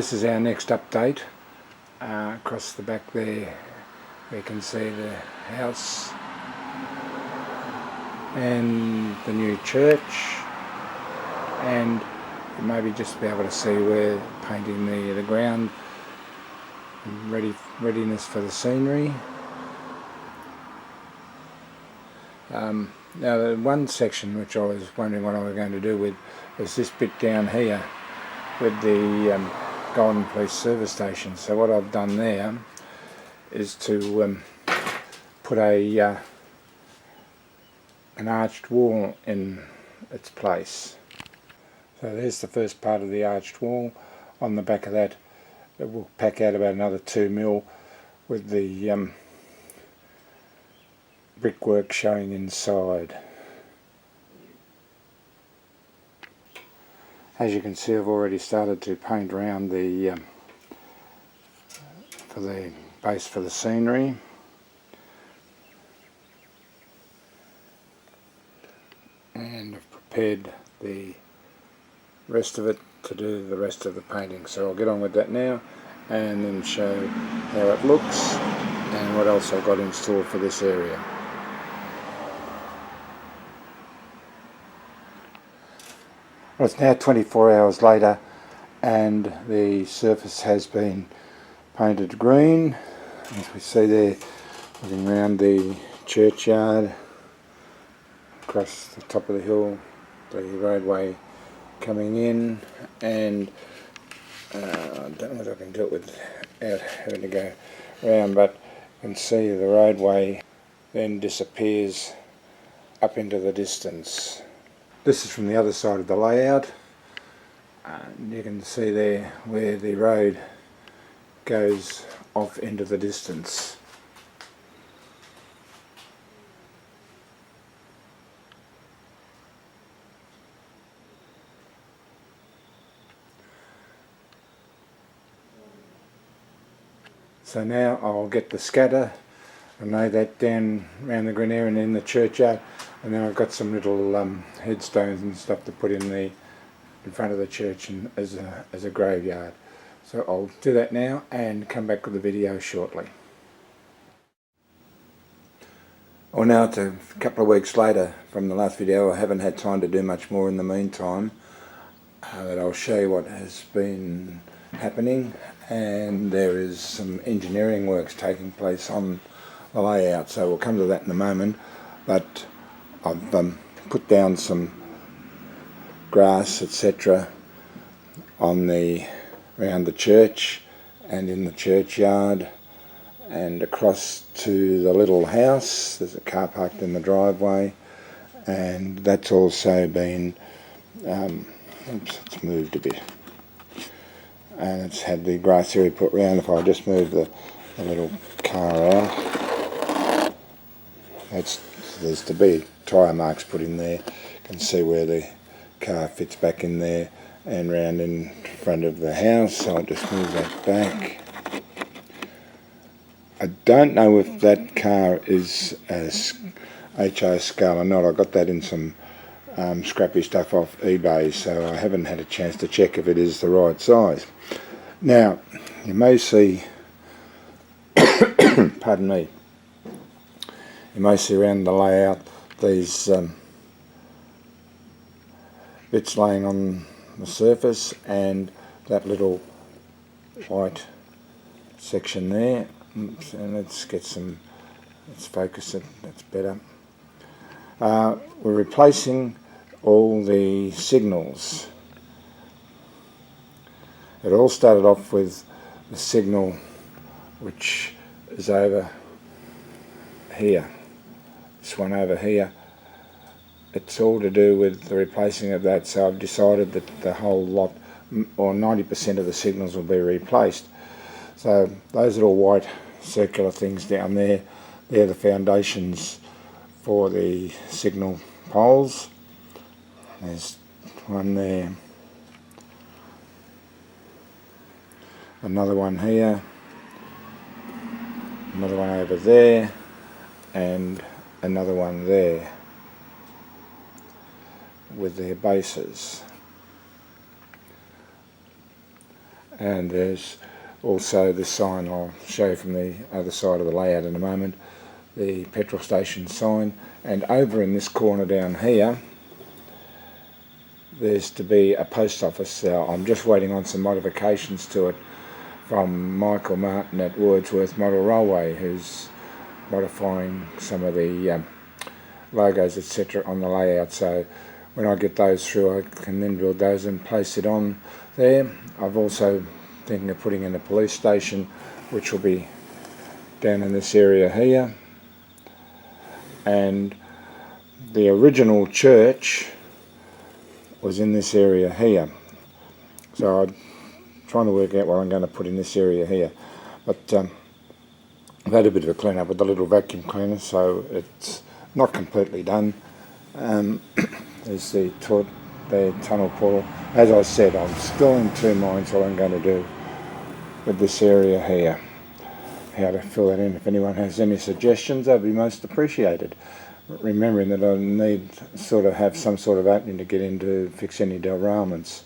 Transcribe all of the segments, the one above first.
this is our next update. Across the back there we can see the house and the new church, and you maybe just be able to see where painting the ground and readiness for the scenery. Now the one section which I was wondering what I was going to do with is this bit down here with the Golden Police Service Station. So what I've done there is to put an arched wall in its place. So there's the first part of the arched wall. On the back of that it will pack out about another 2 mil with the brickwork showing inside. As you can see, I've already started to paint around the for the base for the scenery. And I've prepared the rest of it to do the rest of the painting. So I'll get on with that now and then show how it looks and what else I've got in store for this area. Well, it's now 24 hours later and the surface has been painted green, as we see there, looking around the churchyard, across the top of the hill, the roadway coming in, and I don't know whether I can do it without having to go around, but you can see the roadway then disappears up into the distance. This is from the other side of the layout. You can see there where the road goes off into the distance. So now I'll get the scatter and lay that down around the green area and in the churchyard, and then I've got some little headstones and stuff to put in front of the church and as a graveyard. So I'll do that now and come back with the video shortly. Well, now it's a couple of weeks later from the last video. I haven't had time to do much more in the meantime, but I'll show you what has been happening, and there is some engineering works taking place on the layout, so we'll come to that in a moment. But I've put down some grass, etc. around the church and in the churchyard, and across to the little house. There's a car parked in the driveway, and that's also been oops, it's moved a bit, and it's had the grass area put round. If I just move the little car out, there's to be tyre marks put in there. You can see where the car fits back in there and round in front of the house. So I'll just move that back. I don't know if that car is a HO scale or not. I got that in some scrappy stuff off eBay, so I haven't had a chance to check if it is the right size. Now you may see pardon me, you may see around the layout these bits laying on the surface, and that little white section there. Oops, and let's focus it, that's better. We're replacing all the signals. It all started off with the signal which is over here, this one over here. It's all to do with the replacing of that, so I've decided that the whole lot, or 90% of the signals, will be replaced. So those little white circular things down there, they're the foundations for the signal poles. There's one there, another one here, another one over there, and another one there with their bases. and there's also this sign I'll show you from the other side of the layout in a moment, the petrol station sign. And over in this corner down here there's to be a post office. I'm just waiting on some modifications to it from Michael Martin at Wordsworth Model Railway, who's modifying some of the logos etc. on the layout. So when I get those through, I can then build those and place it on there. I've also thinking of putting in a police station, which will be down in this area here. And the original church was in this area here. So I'm trying to work out what I'm going to put in this area here. But I've had a bit of a clean up with the little vacuum cleaner, so it's not completely done. There's the tunnel portal. As I said, I'm still in two minds what I'm going to do with this area here. How to fill that in. If anyone has any suggestions, they'd be most appreciated. Remembering that I need sort of have some sort of opening to get in to fix any derailments.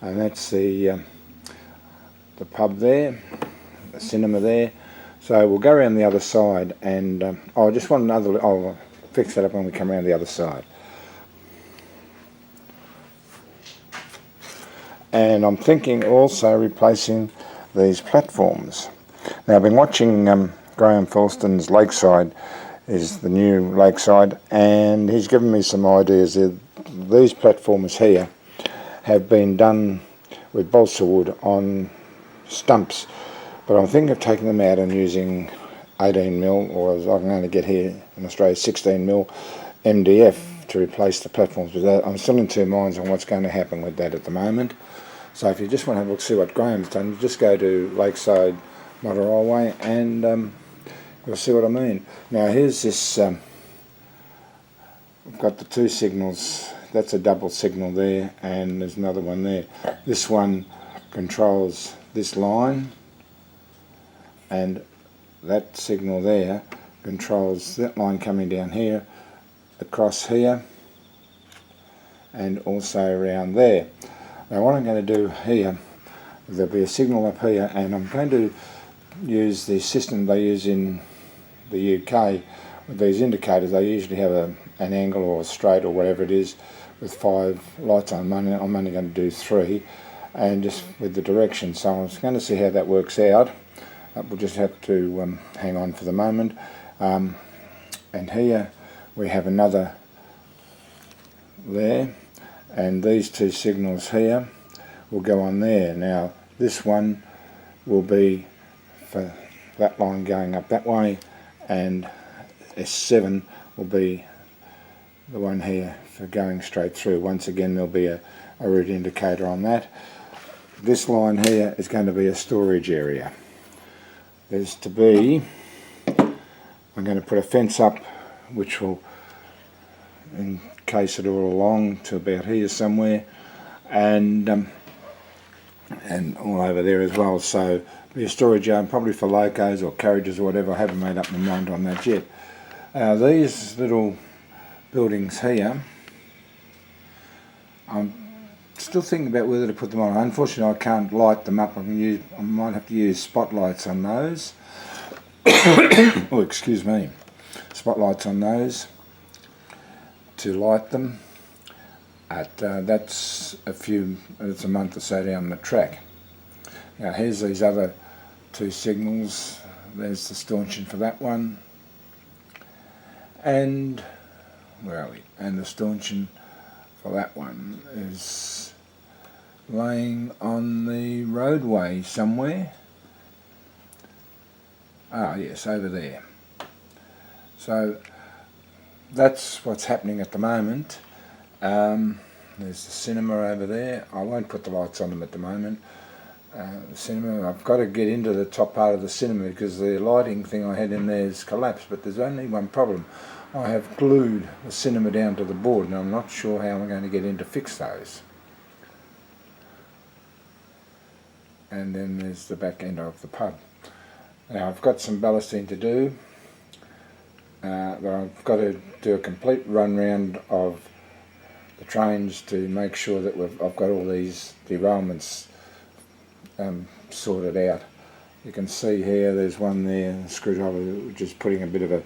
And that's the pub there, the cinema there. So we'll go around the other side, and I just want another. I'll fix that up when we come around the other side. And I'm thinking also replacing these platforms. Now I've been watching Graham Foulston's Lakeside, is the new Lakeside, and he's given me some ideas. These platforms here have been done with balsa wood on stumps, but I'm thinking of taking them out and using 18mm, or as I can only get here in Australia, 16mm MDF to replace the platforms with that. I'm still in two minds on what's going to happen with that at the moment. So if you just want to have a look, see what Graham's done, you just go to Lakeside Model Railway and you'll see what I mean. Now here's this, we've got the two signals. That's a double signal there, and there's another one there. This one controls this line, and that signal there controls that line coming down here, across here, and also around there. Now what I'm going to do here, there'll be a signal up here, and I'm going to use the system they use in the UK with these indicators. They usually have an angle or a straight or whatever it is with 5 lights on. I'm only going to do 3, and just with the direction. So I'm just going to see how that works out. We'll just have to hang on for the moment. And here we have another there, and these two signals here will go on there. Now this one will be for that line going up that way, and S7 will be the one here for going straight through. Once again there'll be a route indicator on that. This line here is going to be a storage area. There's to be, I'm going to put a fence up which will encase it all along to about here somewhere, and all over there as well. So be a storage yard probably for locos or carriages or whatever. I haven't made up my mind on that yet. These little buildings here, I'm still thinking about whether to put them on. Unfortunately I can't light them up. I might have to use spotlights on those. Oh, excuse me. Spotlights on those to light them. That's it's a month or so down the track. Now here's these other two signals. There's the stanchion for that one, and where are we? And the stanchion for that one is laying on the roadway somewhere. Ah yes, over there. So that's what's happening at the moment. There's the cinema over there. I won't put the lights on them at the moment. The cinema, I've got to get into the top part of the cinema because the lighting thing I had in there has collapsed, but there's only one problem. I have glued the cinema down to the board, and I'm not sure how I'm going to get in to fix those. And then there's the back end of the pub. Now I've got some ballasting to do, but I've got to do a complete run round of the trains to make sure that I've got all these derailments sorted out. You can see here there's one there, the screwdriver just putting a bit of a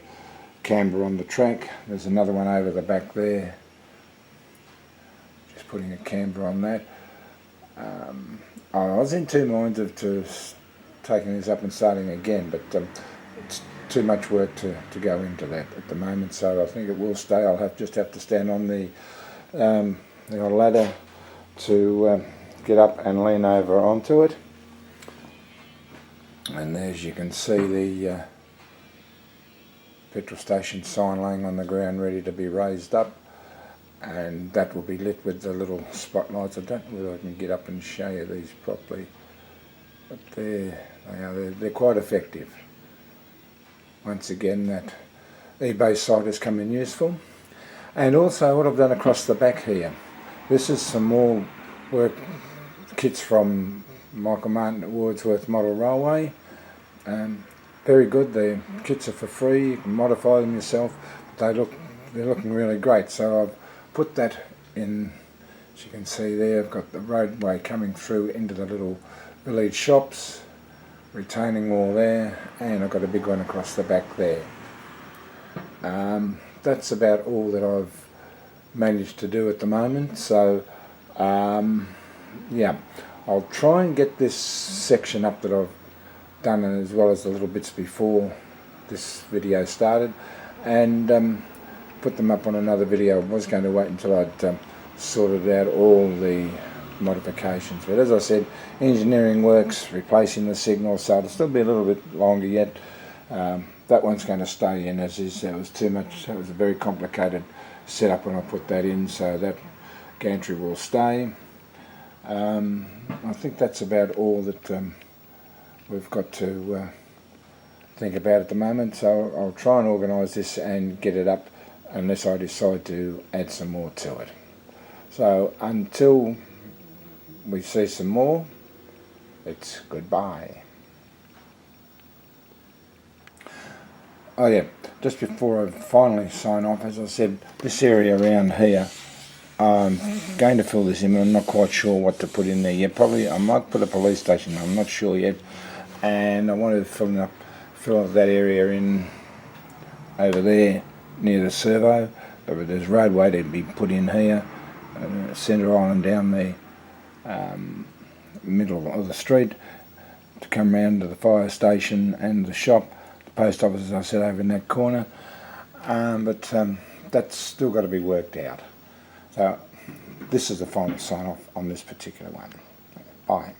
camber on the track. There's another one over the back there, just putting a camber on that. I was in two minds of taking this up and starting again, but it's too much work to go into that at the moment, so I think it will stay. I'll just have to stand on the old ladder to get up and lean over onto it. And as you can see, the petrol station sign laying on the ground ready to be raised up, and that will be lit with the little spotlights. I don't know whether I can get up and show you these properly, but there they are. They're quite effective. Once again, that eBay site has come in useful. And also what I've done across the back here, this is some more work kits from Michael Martin at Wordsworth Model Railway. Very good. The kits are for free. You can modify them yourself. They're looking really great. So I've put that in. As you can see there, I've got the roadway coming through into the little village shops, retaining wall there, and I've got a big one across the back there. That's about all that I've managed to do at the moment. So yeah, I'll try and get this section up that I've done, as well as the little bits before this video started, and put them up on another video. I was going to wait until I'd sorted out all the modifications, but as I said, engineering works, replacing the signal, so it'll still be a little bit longer yet. That one's going to stay in as is. It was too much. It was a very complicated setup when I put that in, so that gantry will stay. I think that's about all that we've got to think about at the moment, so I'll try and organise this and get it up unless I decide to add some more to it. So until we see some more, it's goodbye. Oh yeah, just before I finally sign off, as I said, this area around here, I'm going to fill this in, but I'm not quite sure what to put in there yet. Probably I might put a police station, I'm not sure yet. And I want to fill up that area in over there near the servo. There's roadway to be put in here, centre island down the middle of the street to come round to the fire station and the shop. The post office, as I said, over in that corner. But that's still got to be worked out. So this is the final sign off on this particular one. Bye.